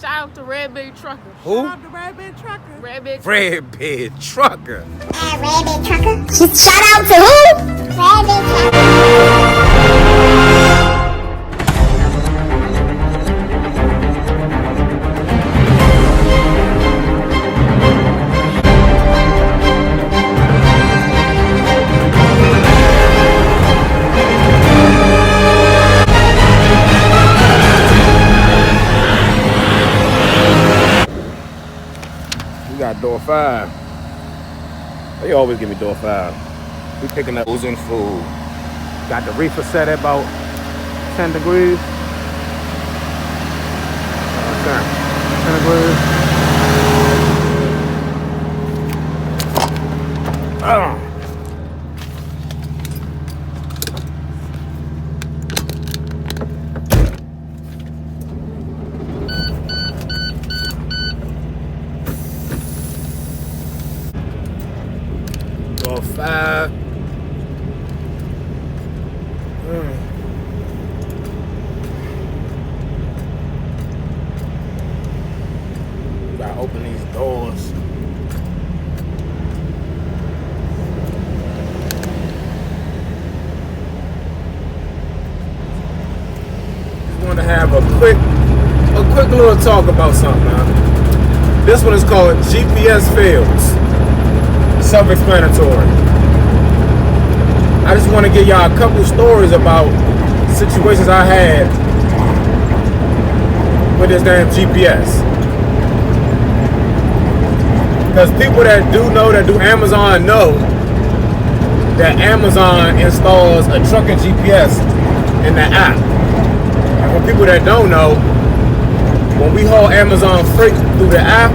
Shout out to Red Big Trucker. Who? Shout out to Red Big Trucker. Red Big Trucker. Red Big Trucker. Red Big Trucker. Shout out to who? Red Big Trucker. We got door 5. They always give me door 5. We picking up oozing food. Got the reefer set at about 10 degrees. 10 degrees. Door 5. Gotta open these doors. Just want to have a quick little talk about something, man. This one is called GPS fails. Self-explanatory. I just want to give y'all a couple stories about situations I had with this damn GPS. Because people that do know, that do Amazon, know that Amazon installs a trucking GPS in the app. And for people that don't know, when we haul Amazon freight through the app,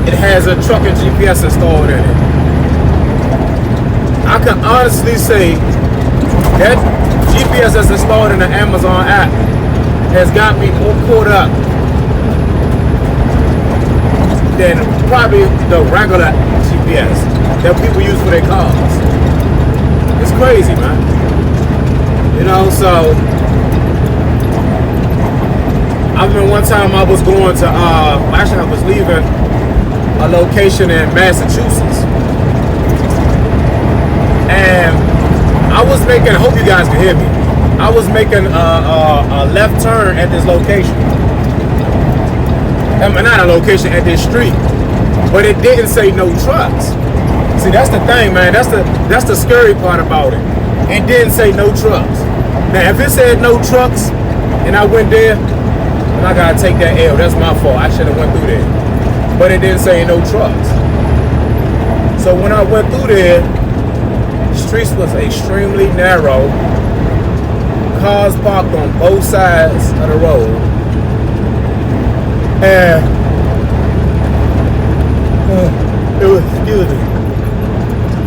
it has a trucking GPS installed in it. I can honestly say that GPS that's installed in the Amazon app has got me more caught up than probably the regular GPS that people use for their cars. It's crazy, man. You know, so I remember one time I was going to, actually I was leaving a location in Massachusetts. And I was making, I hope you guys can hear me, I was making a left turn at this location. Not a location, at this street, but it didn't say no trucks. See, that's the thing, man. That's the scary part about it. It didn't say no trucks. Now, if it said no trucks and I went there, then I gotta take that L. That's my fault. I should have went through there. But it didn't say no trucks. So when I went through there, the streets was extremely narrow. Cars parked on both sides of the road. And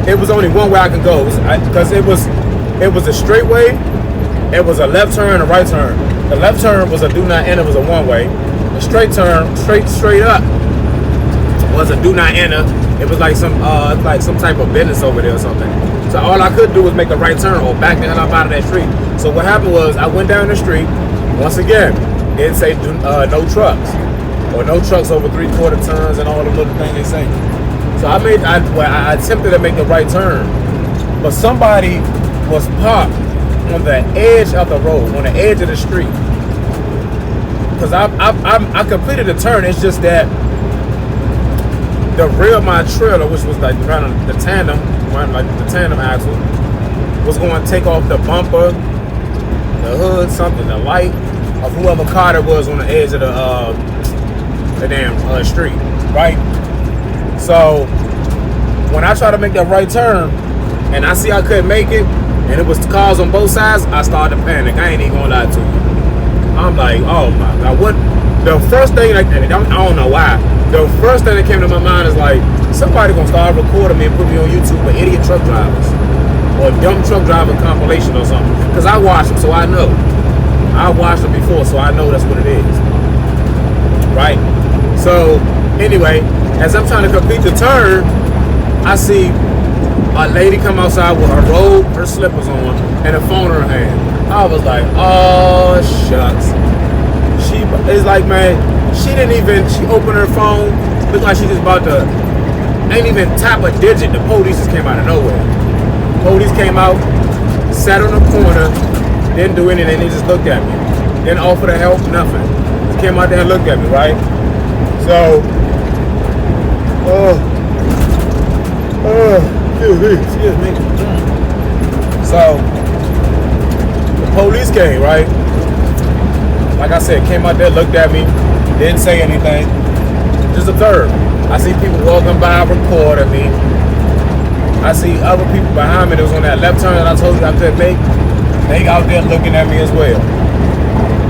it was only one way I could go, because it was a straight way, it was a left turn, a right turn. The left turn was a do not enter, was a one way. The straight turn, straight up, was a do not enter. It was like some type of business over there or something. So all I could do was make a right turn or back the hell up out of that street. So what happened was I went down the street. Once again, it say no trucks. Or no trucks over 3/4 tons and all the little things they say. So I attempted to make the right turn, but somebody was parked on the edge of the road, on the edge of the street. Because I completed the turn. It's just that the rear of my trailer, which was like around the tandem axle, was going to take off the bumper, the hood, something, the light of whoever car it was on the edge of the damn street, right? So when I tried to make that right turn and I see I couldn't make it and it was cars on both sides, I started to panic. I ain't even gonna lie to you. I'm like, oh my God, what? The first thing, I don't know why, the first thing that came to my mind is like, somebody gonna start recording me and put me on YouTube with idiot truck drivers or dumb truck driver compilation or something. Because I watched them, so I know. I watched them before, so I know that's what it is. Right? So, anyway, as I'm trying to complete the turn, I see a lady come outside with her robe, her slippers on, and a phone in her hand. I was like, oh, shucks. It's like, man, she opened her phone, looked like she just about to, ain't even tap a digit. The police just came out of nowhere. Police came out, sat on the corner, didn't do anything, they just looked at me. Didn't offer to help, nothing. Just came out there and looked at me, right? So, excuse me. So, the police came, right? Like I said, came out there, looked at me, didn't say anything, just observed. I see people walking by, recording me. I see other people behind me that was on that left turn that I told you I couldn't make. They out there looking at me as well.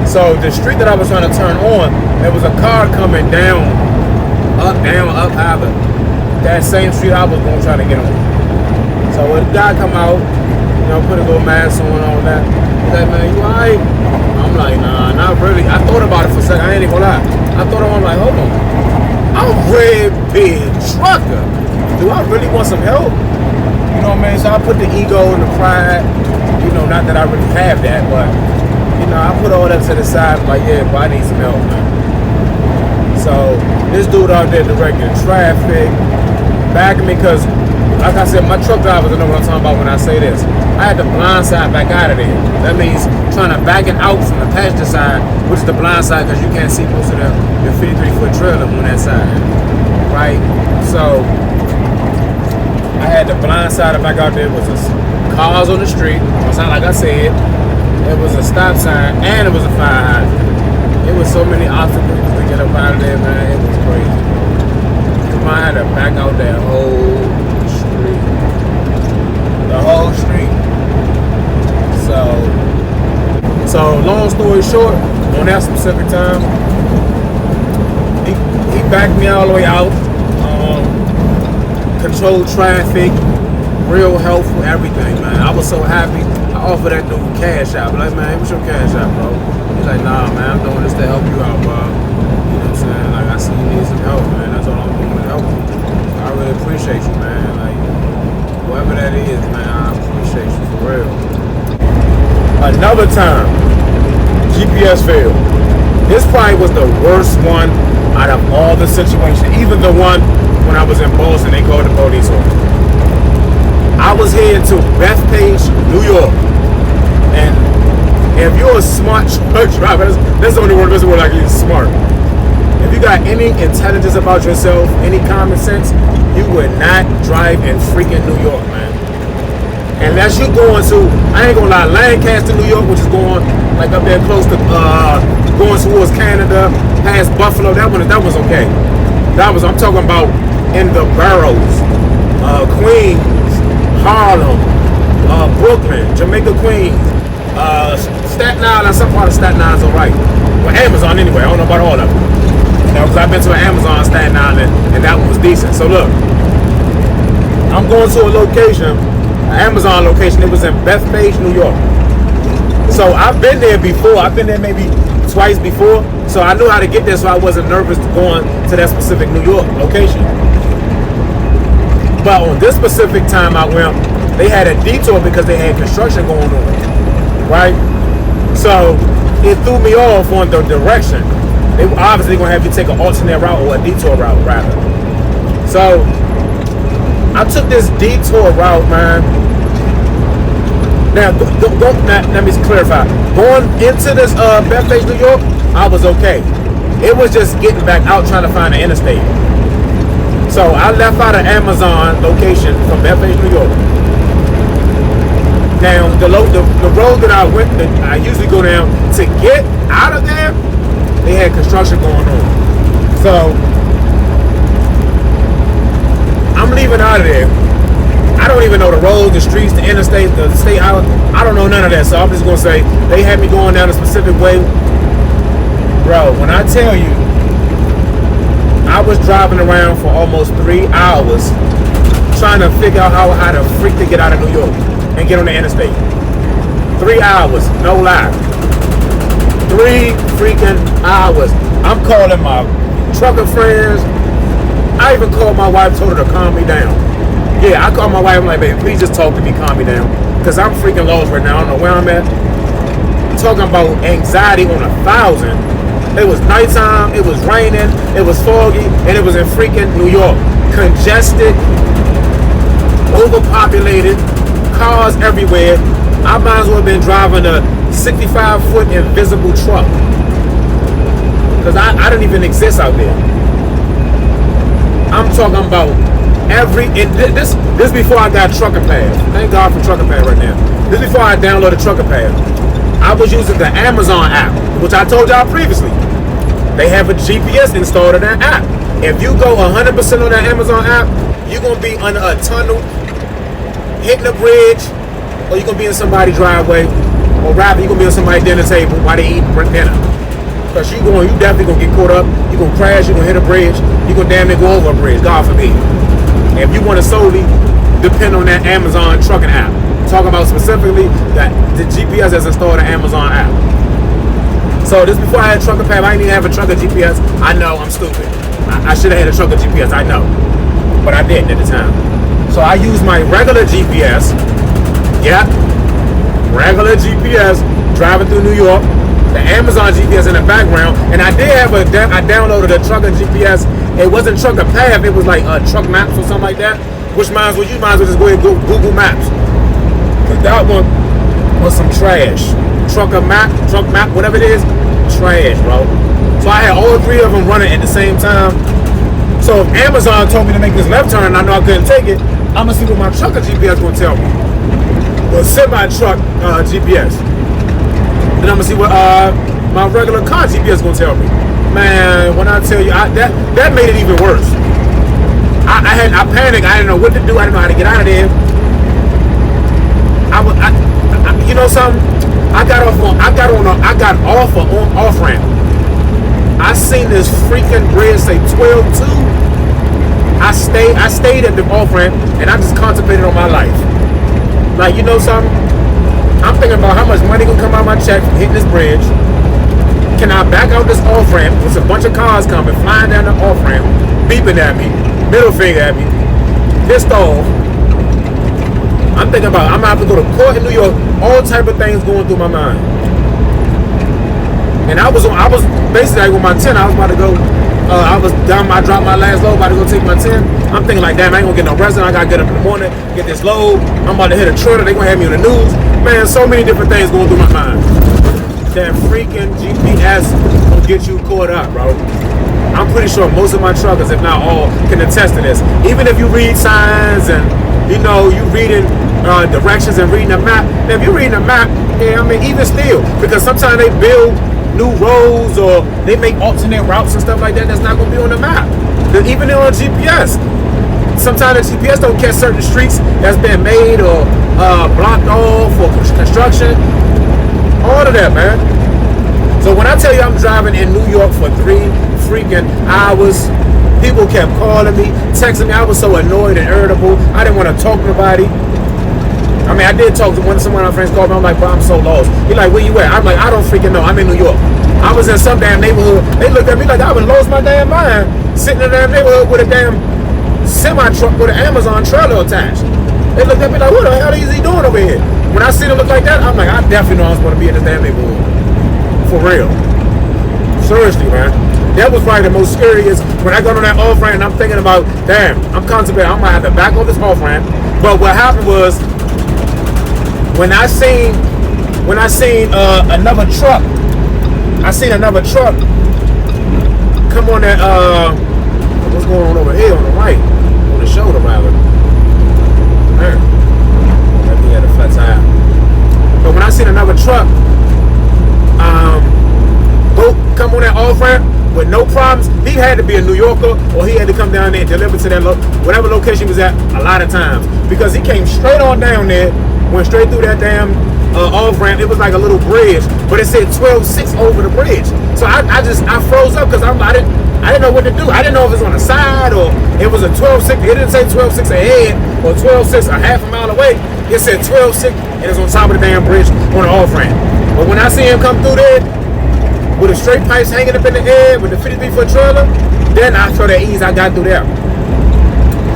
So the street that I was trying to turn on, there was a car coming down, up, high, but that same street I was going to try to get on. So a guy come out, put a little mask on and all that. He's like, man, you alright? I'm like, nah, not really. I thought about it for a second. I ain't even gonna lie. I thought I'm like, hold on. I'm a red big trucker. Do I really want some help? You know what I mean? So I put the ego and the pride, not that I really have that, but, I put all that to the side. I'm like, yeah, but I need some help, man. So this dude out there directing traffic, backing me, because, like I said, my truck drivers know what I'm talking about when I say this. I had the blind side back out of there. That means trying to back it out from the passenger side, which is the blind side, because you can't see most of the 53-foot trailer on that side, right? So I had the blind side back out there. It was cars on the street. It's not like I said. It was a stop sign and it was a fire hydrant. It was so many obstacles to get up out of there, man. It was crazy. I had to back out that whole street. The whole street. So long story short, on that specific time, he backed me all the way out. Controlled traffic, real helpful, everything, man. I was so happy. I offered that dude cash out. I'm like, man, what's your cash out, bro? He's like, nah, man, I'm doing this to help you out, bro. You know what I'm saying? Like, I see you need some help, man. That's all I'm doing to help you. I really appreciate you, man. Like, whoever that is, man, I appreciate you for real. Another time, GPS failed. This probably was the worst one out of all the situations. Even the one when I was in Boston, they called the police on me. I was heading to Bethpage, New York. And if you're a smart truck driver, that's the only word I can use, smart. If you got any intelligence about yourself, any common sense, you would not drive in freaking New York, man. Unless you're going to, I ain't gonna lie, Lancaster, New York, which is going like up there close to going towards Canada, past Buffalo, that was okay. I'm talking about in the boroughs, Queens, Harlem, Brooklyn, Jamaica, Queens, Staten Island. Some part of Staten Island's alright. Well, Amazon anyway. I don't know about all of them. Because I've been to an Amazon Staten Island, and that one was decent. So look, I'm going to a location, an Amazon location. It was in Bethpage, New York. So I've been there before. I've been there maybe twice before. So I knew how to get there, so I wasn't nervous going to that specific New York location. But on this specific time I went, they had a detour because they had construction going on, right? So it threw me off on the direction. They were obviously going to have you take an alternate route or a detour route, rather. So I took this detour route, man. Now, let me clarify. Going into this Bethpage, New York, I was okay. It was just getting back out trying to find an interstate. So I left out of Amazon location from Bethpage, New York. Now, the road that I usually go down to get out of there, they had construction going on. So I'm leaving out of there. I don't even know the roads, the streets, the interstate, the state highway. I don't know none of that. So I'm just going to say they had me going down a specific way. Bro, when I tell you, I was driving around for almost 3 hours trying to figure out how to freak to get out of New York and get on the interstate. 3 hours, no lie. 3 freaking hours. I'm calling my trucker friends. I even called my wife, told her to calm me down. Yeah, I called my wife, I'm like, baby, please just talk to me, calm me down. Because I'm freaking lost right now. I don't know where I'm at. Talking about anxiety on 1,000. It was nighttime, it was raining, it was foggy, and it was in freaking New York. Congested, overpopulated, cars everywhere. I might as well have been driving a 65-foot invisible truck. Because I didn't even exist out there. I'm talking about this before I got Trucker Pad. Thank God for Trucker Pad right now. This before I downloaded Trucker Pad. I was using the Amazon app, which I told y'all previously. They have a GPS installed in that app. If you go 100% on that Amazon app, you're going to be under a tunnel, hitting a bridge, or you're going to be in somebody's driveway, or rather you're going to be on somebody's dinner table while they eat dinner. Because you definitely going to get caught up. You're going to crash, you're going to hit a bridge, you're going to damn near go over a bridge, God forbid. If you want to solely depend on that Amazon trucking app. Talking about specifically that the GPS that's installed the Amazon app. So this before I had Trucker Pad, I didn't even have a Trucker GPS. I know, I'm stupid. I should have had a Trucker GPS, I know. But I didn't at the time. So I used my regular GPS. Yeah, regular GPS, driving through New York. The Amazon GPS in the background. And I did have I downloaded a Trucker GPS. It wasn't Trucker Pad, it was like Truck Maps or something like that. Which you might as well just go ahead and go Google Maps. But that one was some trash. Truck map, whatever it is, trash, bro. So I had all three of them running at the same time. So if Amazon told me to make this left turn and I know I couldn't take it, I'm gonna see what my Trucker GPS gonna tell me. Well, semi-truck GPS. Then I'm gonna see what my regular car GPS gonna tell me. Man, when I tell you, that made it even worse. I panicked. I didn't know what to do. I didn't know how to get out of there. You know something? I got off off ramp. I seen this freaking bridge say 12-2. I stayed at the off ramp and I just contemplated on my life. Like, you know something? I'm thinking about how much money gonna come out of my check from hitting this bridge. Can I back out this off ramp? There's a bunch of cars coming, flying down the off ramp, beeping at me, middle finger at me, pissed off. I'm thinking about I'm gonna have to go to court in New York. All type of things going through my mind. And I was basically like with my 10. I was about to go. I dropped my last load, about to go take my 10. I'm thinking like, damn, I ain't gonna get no rest. I gotta get up in the morning, get this load. I'm about to hit a trailer. They gonna have me on the news. Man, so many different things going through my mind. That freaking GPS will get you caught up, bro. I'm pretty sure most of my truckers, if not all, can attest to this. Even if you read signs and you reading directions and reading a map. Now, if you're reading a map, yeah, I mean, even still, because sometimes they build new roads or they make alternate routes and stuff like that. That's not going to be on the map. Even on GPS, sometimes the GPS don't catch certain streets that's been made or blocked off for construction. All of that, man. So when I tell you I'm driving in New York for 3 freaking hours, people kept calling me, texting me. I was so annoyed and irritable. I didn't want to talk to nobody. I mean, I did talk to some of my friends called me. I'm like, bro, I'm so lost. He's like, where you at? I'm like, I don't freaking know. I'm in New York. I was in some damn neighborhood. They looked at me like I would lost my damn mind. Sitting in a damn neighborhood with a damn semi-truck with an Amazon trailer attached. They looked at me like, what the hell is he doing over here? When I see them look like that, I'm like, I definitely know I was going to be in this damn neighborhood. For real. Seriously, man. That was probably the most scariest. When I got on that off ramp and I'm thinking about, damn, I'm contemplating, I'm going to have to back on this off ramp. But what happened was, when I seen another truck, come on that, what's going on over here on the right, on the shoulder rather. Man, that thing had a flat tire. But when I seen another truck, come on that off ramp with no problems, he had to be a New Yorker or he had to come down there and deliver to that whatever location he was at a lot of times, because he came straight on down there, went straight through that damn off ramp. It was like a little bridge, but it said 12-6 over the bridge. So I froze up because I didn't know what to do. I didn't know if it was on the side or it was a 12-6. It didn't say 12-6 ahead or 12-6 a half a mile away. It said 12-6 and it's on top of the damn bridge on the off ramp. But when I see him come through there with the straight pipes hanging up in the air with the 53-foot trailer, then I felt at ease. I got through there.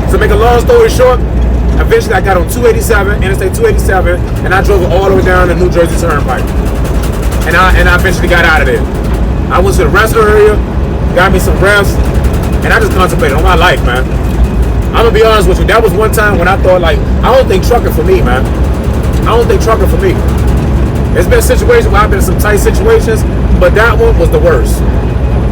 So make a long story short, eventually I got on 287, Interstate 287, and I drove it all the way down the New Jersey Turnpike. And I eventually got out of there. I went to the wrestler area, got me some reps, and I just concentrated on my life, man. I'm gonna be honest with you. That was one time when I thought, like, I don't think trucking for me, man. I don't think trucking for me. There's been situations where I've been in some tight situations, but that one was the worst.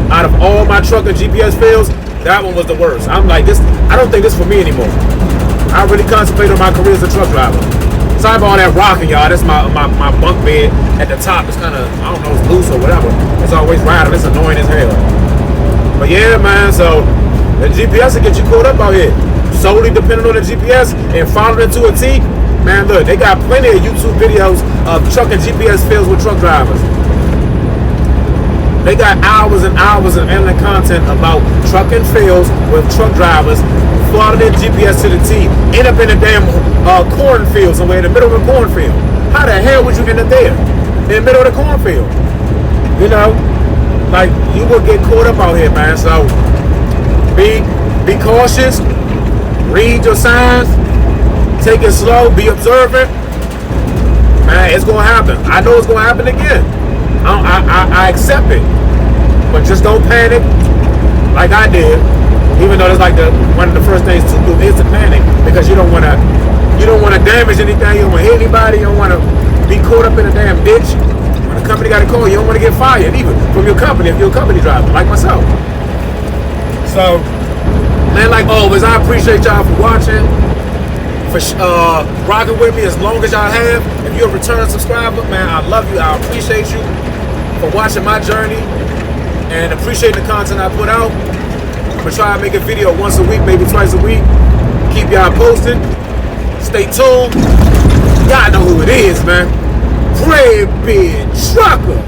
Out of all my trucking GPS fields, that one was the worst. I'm like, this. I don't think this for me anymore. I really concentrate on my career as a truck driver. Sorry about all that rocking, y'all. That's my bunk bed at the top. It's kind of, I don't know, it's loose or whatever. It's always rattling. It's annoying as hell. But yeah, man, so the GPS will get you caught up out here. Solely depending on the GPS and following it to a T. Man, look, they got plenty of YouTube videos of trucking GPS fields with truck drivers. They got hours and hours of internet content about trucking fields with truck drivers, following their GPS to the T, end up in a damn cornfield somewhere in the middle of a cornfield. How the hell would you end up there? In the middle of the cornfield? You know? Like, you will get caught up out here, man. So, be cautious. Read your signs. Take it slow. Be observant. Man, it's going to happen. I know it's going to happen again. I accept it. But just don't panic like I did. Even though that's like one of the first things to do is to panic, because you don't want to damage anything. You don't want to hit anybody. You don't want to be caught up in a damn ditch. When the company got a call, you don't want to get fired even from your company if you're a company driver like myself. So, man, like always, I appreciate y'all for watching, for rocking with me as long as y'all have. If you're a return subscriber, man, I love you. I appreciate you for watching my journey and appreciate the content I put out. I'm gonna try to make a video once a week, maybe twice a week. Keep y'all posted. Stay tuned. Y'all know who it is, man. Fred Beard Trucker.